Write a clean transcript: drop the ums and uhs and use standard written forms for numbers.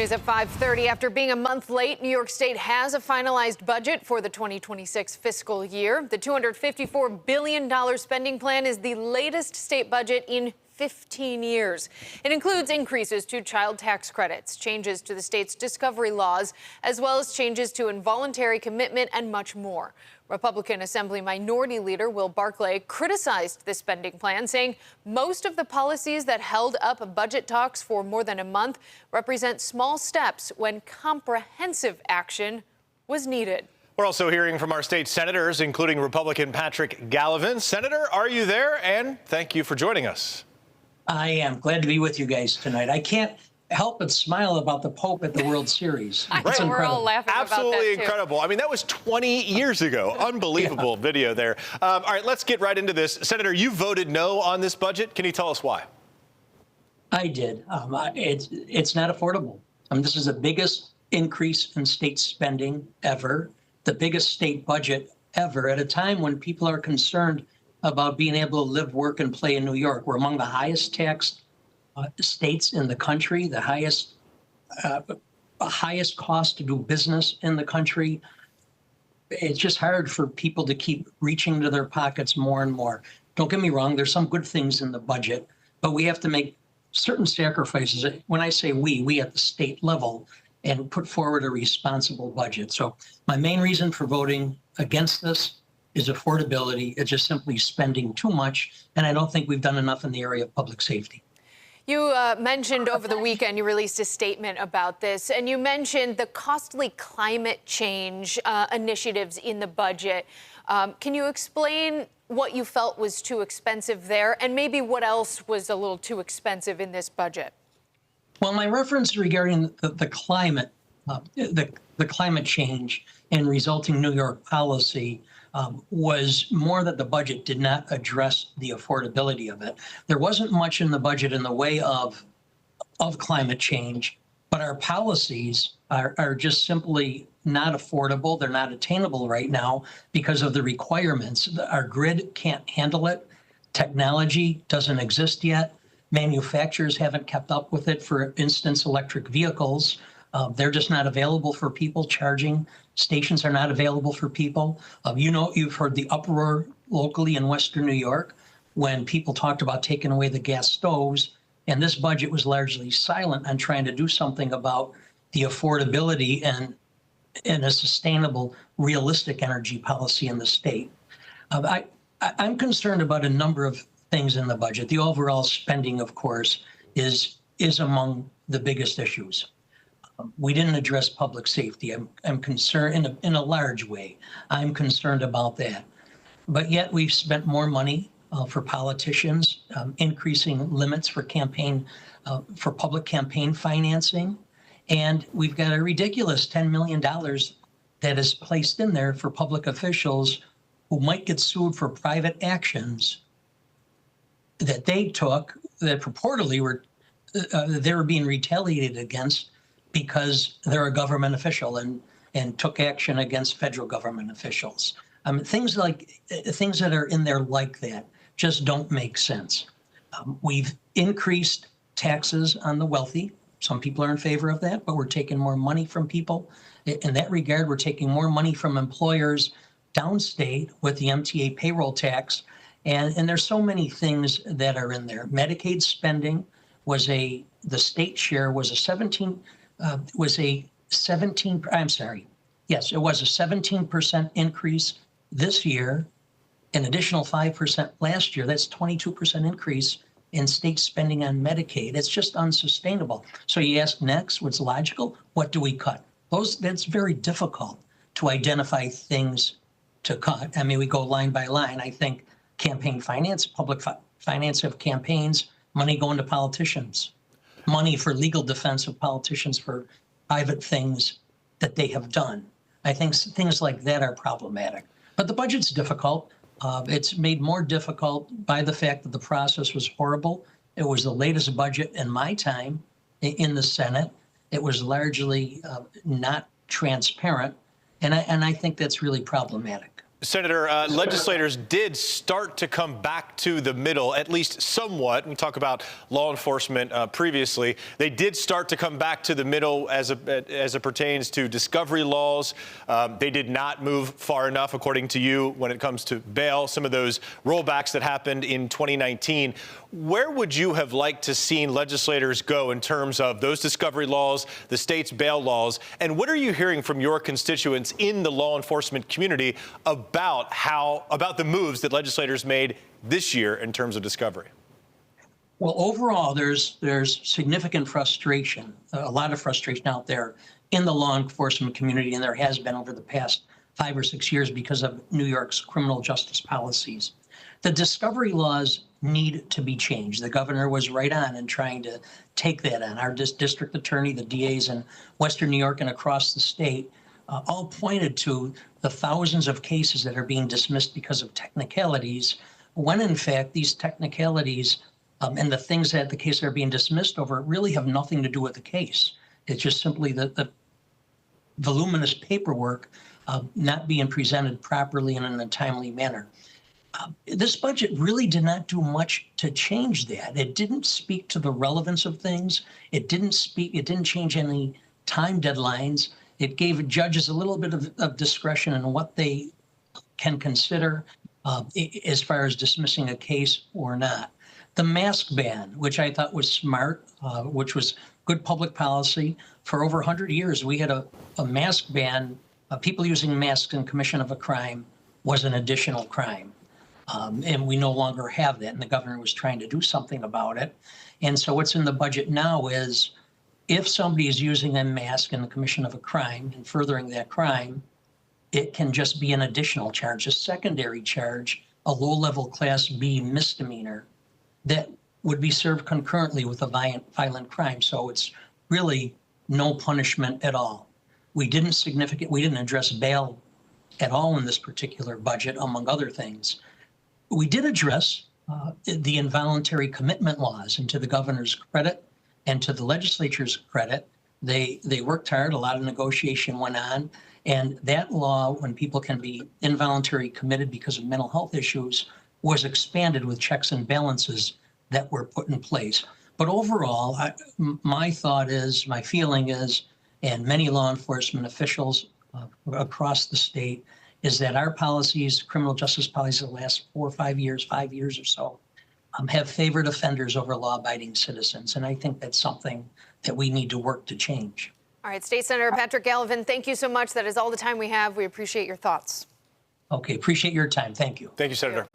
is at 5:30. After being a month late, New York State has a finalized budget for the 2026 fiscal year. The $254 billion spending plan is the latest state budget in 15 years. It includes increases to child tax credits, changes to the state's discovery laws, as well as changes to involuntary commitment and much more. Republican Assembly Minority Leader Will Barclay criticized the spending plan, saying most of the policies that held up budget talks for more than a month represent small steps when comprehensive action was needed. We're also hearing from our state senators, including Republican Patrick Gallivan. Senator, are you there? And thank you for joining us. I am glad to be with you guys tonight. I can't help but smile about the Pope at the World Series. It's incredible. We're all laughing Absolutely about that, too. incredible. I mean, that was 20 years ago. Unbelievable video there. All right, let's get right into this. Senator, you voted no on this budget. Can you tell us why? I did. It's not affordable. This is the biggest increase in state spending ever, the biggest state budget ever, at a time when people are concerned about being able to live, work, and play in New York. We're among the highest taxed states in the country, the highest cost to do business in the country. It's just hard for people to keep reaching to their pockets more and more. Don't get me wrong, there's some good things in the budget, but we have to make certain sacrifices. When I say we at the state level, and put forward a responsible budget. So my main reason for voting against this is affordability. It's just simply spending too much, and I don't think we've done enough in the area of public safety. You mentioned over the weekend, you released a statement about this, and you mentioned the costly climate change initiatives in the budget. Can you explain what you felt was too expensive there, and maybe what else was a little too expensive in this budget? Well, my reference regarding the climate, the climate change and resulting New York policy was more that the budget did not address the affordability of it. There wasn't much in the budget in the way of climate change, but our policies are just simply not affordable. They're not attainable right now because of the requirements. Our grid can't handle it. Technology doesn't exist yet. Manufacturers haven't kept up with it. For instance, electric vehicles, they're just not available for people. Charging stations are not available for people. You've heard the uproar locally in Western New York when people talked about taking away the gas stoves, and this budget was largely silent on trying to do something about the affordability and a sustainable, realistic energy policy in the state. I'm concerned about a number of things in the budget. The overall spending, of course, is among the biggest issues. We didn't address public safety. I'm concerned in a large way. I'm concerned about that. But yet we've spent more money for politicians, increasing limits for for public campaign financing. And we've got a ridiculous $10 million that is placed in there for public officials who might get sued for private actions that they took, that purportedly they were being retaliated against because they're a government official and took action against federal government officials. Things that are in there like that just don't make sense. We've increased taxes on the wealthy. Some people are in favor of that, but we're taking more money from people. In that regard, we're taking more money from employers downstate with the MTA payroll tax. And there's so many things that are in there. Medicaid spending the state share was a 17% increase this year, an additional 5% last year. That's 22% increase in state spending on Medicaid. It's just unsustainable. So you ask next, what's logical? What do we cut? That's very difficult to identify things to cut. I mean, we go line by line. I think campaign finance, public finance of campaigns, money going to politicians, money for legal defense of politicians for private things that they have done. I think things like that are problematic. But the budget's difficult. It's made more difficult by the fact that the process was horrible. It was the latest budget in my time in the Senate. It was largely not transparent, and I think that's really problematic. Senator, legislators did start to come back to the middle, at least somewhat. We talk about law enforcement previously. They did start to come back to the middle as it pertains to discovery laws. They did not move far enough, according to you, when it comes to bail, some of those rollbacks that happened in 2019. Where would you have liked to seen legislators go in terms of those discovery laws, the state's bail laws, and what are you hearing from your constituents in the law enforcement community about the moves that legislators made this year in terms of discovery? Well, overall, there's significant frustration, a lot of frustration out there in the law enforcement community, and there has been over the past 5 or 6 years because of New York's criminal justice policies. The discovery laws need to be changed. The governor was right on in trying to take that on. Our district attorney, the DAs in Western New York and across the state, all pointed to the thousands of cases that are being dismissed because of technicalities, when in fact these technicalities and the things that the cases are being dismissed over really have nothing to do with the case. It's just simply the voluminous paperwork not being presented properly and in a timely manner. This budget really did not do much to change that. It didn't speak to the relevance of things. It didn't change any time deadlines. It gave judges a little bit of discretion in what they can consider as far as dismissing a case or not. The mask ban, which I thought was smart, which was good public policy. For over 100 years, we had a mask ban. People using masks in commission of a crime was an additional crime. And we no longer have that. And the governor was trying to do something about it. And so what's in the budget now is if somebody is using a mask in the commission of a crime and furthering that crime, it can just be an additional charge, a secondary charge, a low-level Class B misdemeanor that would be served concurrently with a violent crime. So it's really no punishment at all. We didn't address bail at all in this particular budget, among other things. We did address the involuntary commitment laws, and to the governor's credit and to the legislature's credit, they worked hard. A lot of negotiation went on. And that law, when people can be involuntarily committed because of mental health issues, was expanded with checks and balances that were put in place. But overall, my feeling is, and many law enforcement officials across the state, is that our policies, criminal justice policies the last 4 or 5 years, 5 years or so, have favored offenders over law-abiding citizens. And I think that's something that we need to work to change. All right, State Senator Patrick Gallivan, thank you so much. That is all the time we have. We appreciate your thoughts. Okay, appreciate your time. Thank you. Thank you, Senator.